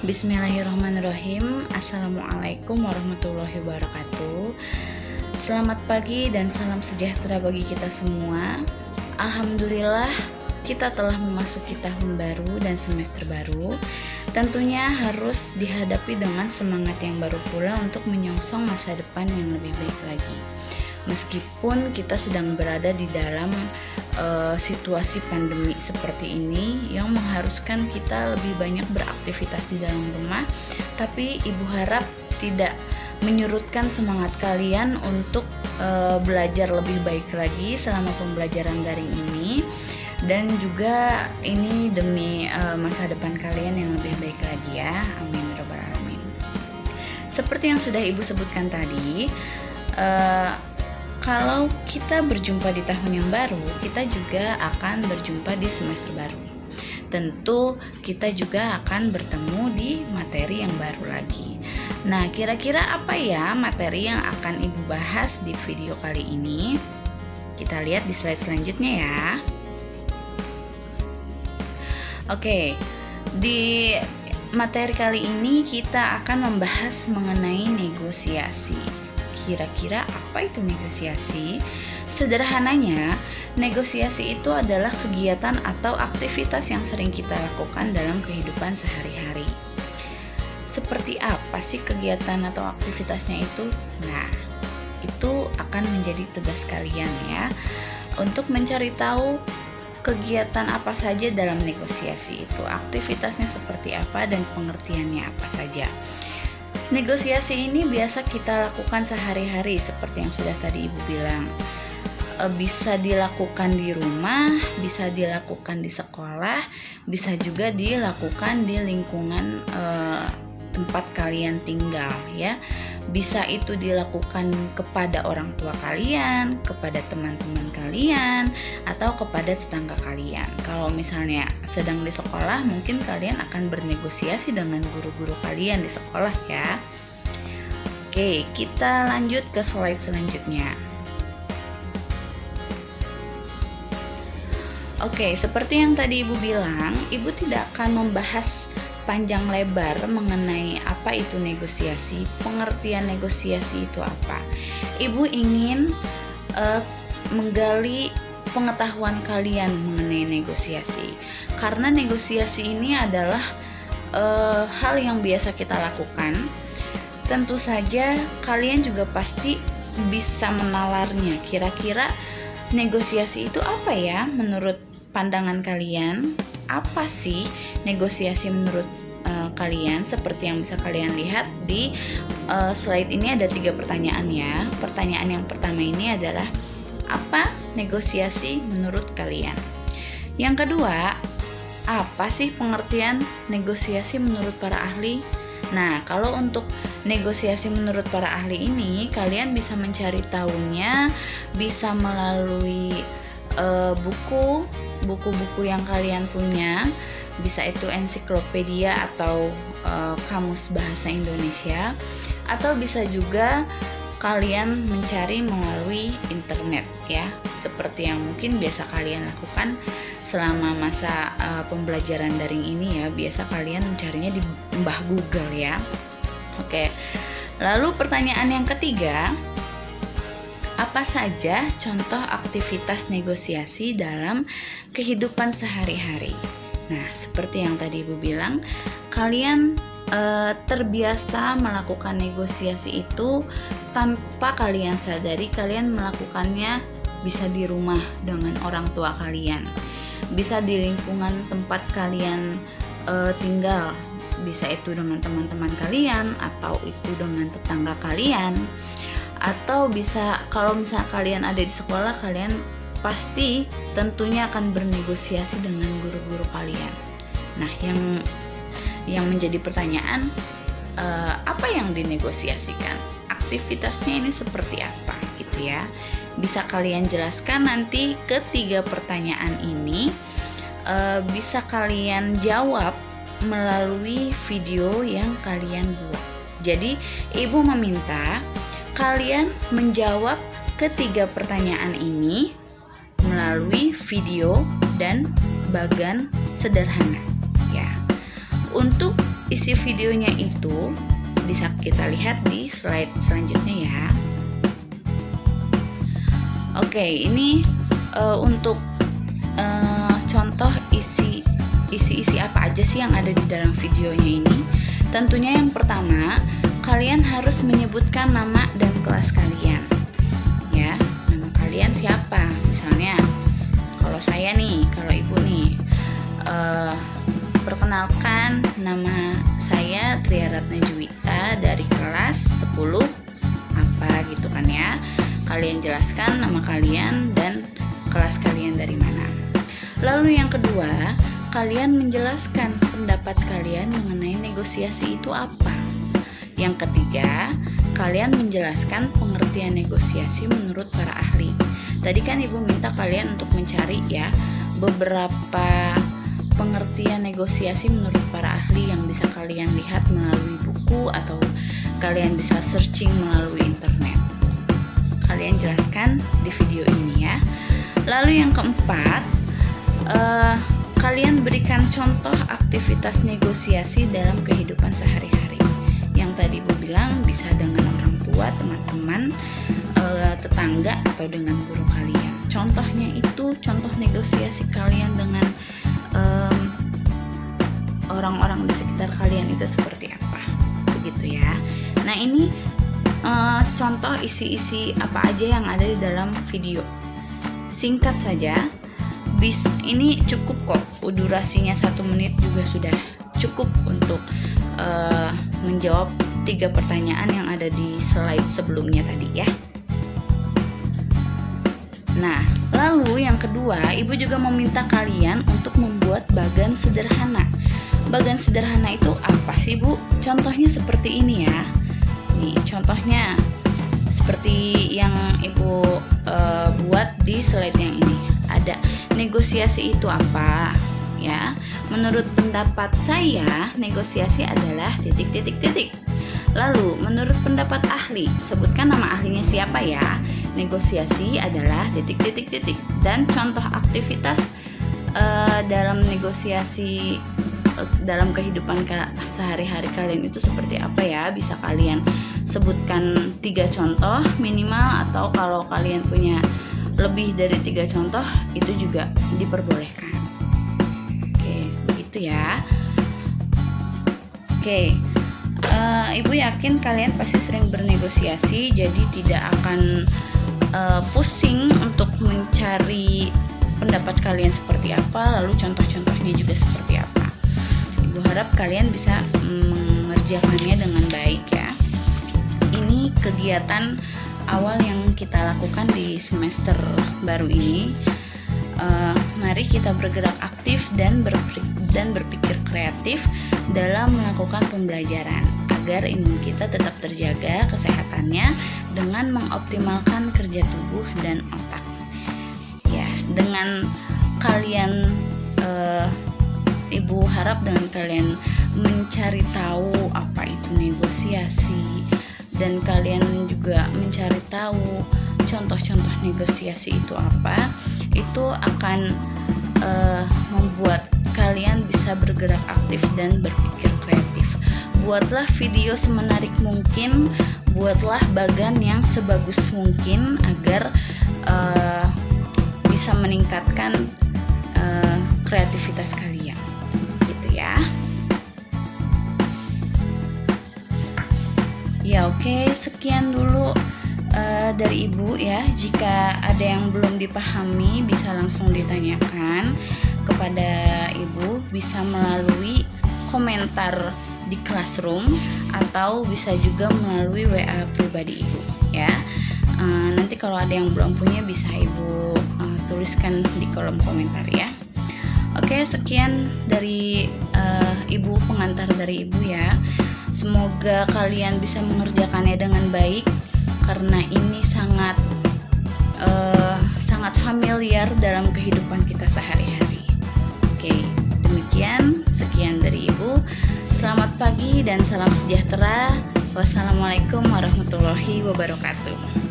Bismillahirrahmanirrahim. Assalamualaikum warahmatullahi wabarakatuh. Selamat pagi dan salam sejahtera bagi kita semua. Alhamdulillah kita telah memasuki tahun baru dan semester baru. Tentunya harus dihadapi dengan semangat yang baru pula untuk menyongsong masa depan yang lebih baik lagi. Meskipun kita sedang berada di dalam situasi pandemi seperti ini yang mengharuskan kita lebih banyak beraktivitas di dalam rumah, tapi Ibu harap tidak menyurutkan semangat kalian untuk belajar lebih baik lagi selama pembelajaran daring ini, dan juga ini demi masa depan kalian yang lebih baik lagi ya. Amin ya rabbal alamin. Seperti yang sudah Ibu sebutkan tadi, kalau kita berjumpa di tahun yang baru, kita juga akan berjumpa di semester baru. Tentu kita juga akan bertemu di materi yang baru lagi. Nah, kira-kira apa ya materi yang akan Ibu bahas di video kali ini? Kita lihat di slide selanjutnya ya. Oke, di materi kali ini kita akan membahas mengenai negosiasi. Kira-kira apa itu negosiasi? Sederhananya, negosiasi itu adalah kegiatan atau aktivitas yang sering kita lakukan dalam kehidupan sehari-hari. Seperti apa sih kegiatan atau aktivitasnya itu? Nah, itu akan menjadi tugas kalian ya, untuk mencari tahu kegiatan apa saja dalam negosiasi itu, aktivitasnya seperti apa dan pengertiannya apa saja. Negosiasi ini biasa kita lakukan sehari-hari seperti yang sudah tadi Ibu bilang. Bisa dilakukan di rumah, bisa dilakukan di sekolah, bisa juga dilakukan di lingkungan tempat kalian tinggal ya. Bisa itu dilakukan kepada orang tua kalian, kepada teman-teman kalian, atau kepada tetangga kalian. Kalau misalnya sedang di sekolah, mungkin kalian akan bernegosiasi dengan guru-guru kalian di sekolah ya. Oke, kita lanjut ke slide selanjutnya. Oke, seperti yang tadi Ibu bilang, Ibu tidak akan membahas panjang lebar mengenai apa itu negosiasi, pengertian negosiasi itu apa. Ibu ingin menggali pengetahuan kalian mengenai negosiasi, karena negosiasi ini adalah hal yang biasa kita lakukan. Tentu saja kalian juga pasti bisa menalarnya. Kira-kira negosiasi itu apa ya menurut pandangan kalian? Apa sih negosiasi menurut kalian? Seperti yang bisa kalian lihat di slide ini ada 3 pertanyaan ya. Pertanyaan yang pertama ini adalah apa negosiasi menurut kalian? Yang kedua, apa sih pengertian negosiasi menurut para ahli? Nah, kalau untuk negosiasi menurut para ahli ini, kalian bisa mencari tahunya bisa melalui buku-buku yang kalian punya, bisa itu ensiklopedia atau kamus bahasa Indonesia, atau bisa juga kalian mencari melalui internet ya, seperti yang mungkin biasa kalian lakukan selama masa pembelajaran daring ini ya. Biasa kalian mencarinya di Mbah Google ya. Oke, lalu pertanyaan yang ketiga, apa saja contoh aktivitas negosiasi dalam kehidupan sehari-hari? Nah, seperti yang tadi Ibu bilang, kalian terbiasa melakukan negosiasi itu tanpa kalian sadari. Kalian melakukannya bisa di rumah dengan orang tua kalian, bisa di lingkungan tempat kalian tinggal, bisa itu dengan teman-teman kalian, atau itu dengan tetangga kalian, atau bisa kalau misalnya kalian ada di sekolah, kalian pasti tentunya akan bernegosiasi dengan guru-guru kalian. Nah, yang menjadi pertanyaan, apa yang dinegosiasikan? Aktivitasnya ini seperti apa gitu ya? Bisa kalian jelaskan nanti ketiga pertanyaan ini, bisa kalian jawab melalui video yang kalian buat. Jadi Ibu meminta kalian menjawab ketiga pertanyaan ini melalui video dan bagan sederhana ya. Untuk isi videonya itu bisa kita lihat di slide selanjutnya ya. Oke, ini untuk contoh isi apa aja sih yang ada di dalam videonya ini. Tentunya yang pertama, kalian harus menyebutkan nama dan kelas kalian. Ya, nama kalian siapa? Misalnya, kalau saya nih, kalau ibu nih, perkenalkan, nama saya Tria Ratna Juwita dari kelas 10 apa gitu kan ya. Kalian jelaskan nama kalian dan kelas kalian dari mana. Lalu yang kedua, kalian menjelaskan pendapat kalian mengenai negosiasi itu apa. Yang ketiga, kalian menjelaskan pengertian negosiasi menurut para ahli. Tadi kan ibu minta kalian untuk mencari ya beberapa pengertian negosiasi menurut para ahli yang bisa kalian lihat melalui buku atau kalian bisa searching melalui internet. Kalian jelaskan di video ini ya. Lalu yang keempat, kalian berikan contoh aktivitas negosiasi dalam kehidupan sehari-hari. Yang tadi ibu bilang bisa dengan orang tua, teman-teman, tetangga, atau dengan guru kalian. Contohnya itu, contoh negosiasi kalian dengan orang-orang di sekitar kalian itu seperti apa, begitu ya. Nah ini contoh isi-isi apa aja yang ada di dalam video. Singkat saja, ini cukup kok, durasinya 1 menit juga sudah cukup untuk menjawab 3 pertanyaan yang ada di slide sebelumnya tadi ya. Nah, lalu yang kedua, ibu juga meminta kalian untuk membuat bagan sederhana. Bagan sederhana itu apa sih bu? Contohnya seperti ini ya. Nih contohnya seperti yang ibu buat di slide yang ini. Ada negosiasi itu apa ya? Menurut pendapat saya, negosiasi adalah titik. Lalu menurut pendapat ahli, sebutkan nama ahlinya siapa ya? Negosiasi adalah titik. Dan contoh aktivitas dalam negosiasi dalam kehidupan sehari-hari kalian itu seperti apa ya? Bisa kalian sebutkan 3 contoh minimal, atau kalau kalian punya lebih dari 3 contoh itu juga diperbolehkan. Oke, begitu ya. Oke, ibu yakin kalian pasti sering bernegosiasi, jadi tidak akan pusing untuk mencari pendapat kalian seperti apa, lalu contoh-contohnya juga seperti apa. Ibu harap kalian bisa mengerjakannya dengan baik ya. Ini kegiatan awal yang kita lakukan di semester baru ini. Mari kita bergerak aktif dan berpikir kreatif dalam melakukan pembelajaran agar imun kita tetap terjaga kesehatannya dengan mengoptimalkan kerja tubuh dan otak. Ya, dengan kalian ibu harap dengan kalian mencari tahu apa itu negosiasi, dan kalian juga mencari tahu contoh-contoh negosiasi itu apa, itu akan membuat kalian bisa bergerak aktif dan berpikir kreatif. Buatlah video semenarik mungkin, buatlah bagan yang sebagus mungkin agar bisa meningkatkan kreativitas kalian, gitu ya. Ya oke, sekian dulu dari ibu ya. Jika ada yang belum dipahami bisa langsung ditanyakan kepada ibu, bisa melalui komentar di Classroom atau bisa juga melalui WA pribadi ibu ya. Nanti kalau ada yang belum punya bisa ibu tuliskan di kolom komentar ya. Oke, sekian dari ibu, pengantar dari ibu ya. Semoga kalian bisa mengerjakannya dengan baik karena ini sangat familiar dalam kehidupan kita sehari-hari. Oke, demikian, sekian dari ibu. Selamat pagi dan salam sejahtera. Wassalamualaikum warahmatullahi wabarakatuh.